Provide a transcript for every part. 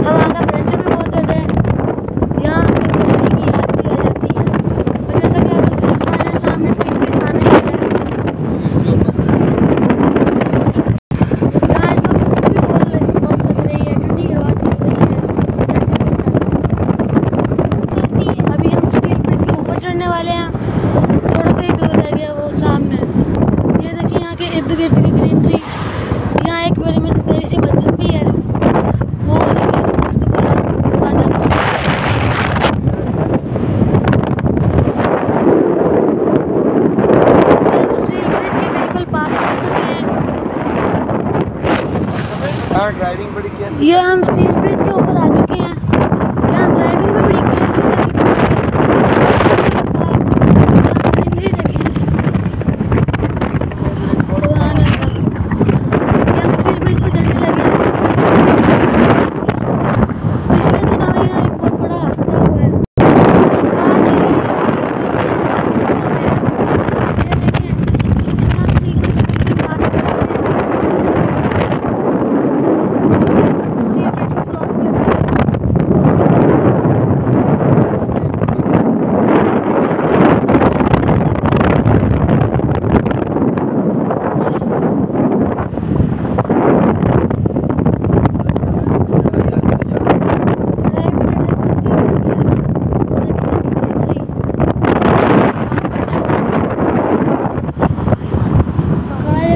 हवा का प्रेशर भी बहुत ज़्यादा है। यहाँ कभी की याद भी आ जाती है। और जैसा कि आप लोग देख पा रहे हैं सामने स्टील ब्रिज आने वाला है। यहाँ इस वक्त धूप भी बहुत लग रही है, ठंडी हवा चल रही है प्रेशर के साथ। अभी हम स्टील ब्रिज के ऊपर चढ़ने वाले हैं। थोड़ा सा ही दूर रह गया वो सामने। ये देखिए यहाँ के इर्द गिर्द की ग्रीनरी। यहाँ एक बड़ी सी मस्जिद भी है। वो देखिए बिल्कुल पास पहुंच चुके हैं। ड्राइविंग बड़ी केयर ये हम स्टील ब्रिज के ऊपर आ चुके हैं। यहाँ ड्राइविंग में बड़ी केयर से करनी पड़ती है। ग्रीनरी देखिए। सुभान अल्लाह। ये हम स्टील ब्रिज पर चढ़ने लगे हैं। पिछले दिनों में यहाँ एक बहुत बड़ा हादसा हुआ है।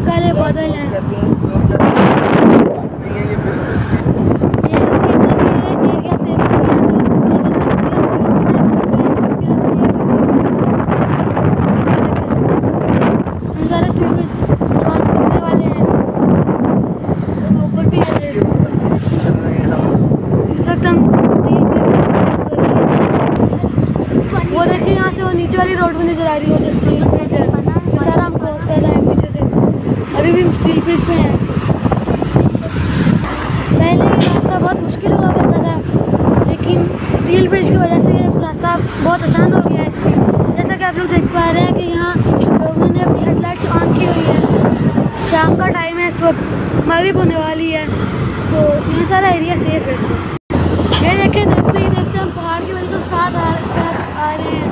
काले बादल हैं। ये लोग कहते हैं कि एरिया सेफ हो गया हम सारे स्टील ब्रिज क्रॉस करने वाले हैं। ऊपर भी है। इस वक्त हम वो देखिए यहाँ से वो नीचे वाली रोड भी नजर आ रही है जो स्टील ब्रिज है। ये सारा हम क्रॉस कर रहे हैं पीछे से। अभी भी हम स्टील ब्रिज पे हैं। पहले ये रास्ता बहुत मुश्किल हुआ करता था, लेकिन स्टील ब्रिज की वजह से रास्ता बहुत आसान हो गया है। जैसा कि आप लोग देख पा रहे हैं कि यहाँ लोगों ने अपनी हेडलाइट्स ऑन की हुई है। शाम का टाइम है, इस वक्त मगरिब होने वाली है, तो यहाँ सारा एरिया सेफ है। ये देखें, देखते ही देखते हम पहाड़ की वजह से साथ आ रहे हैं।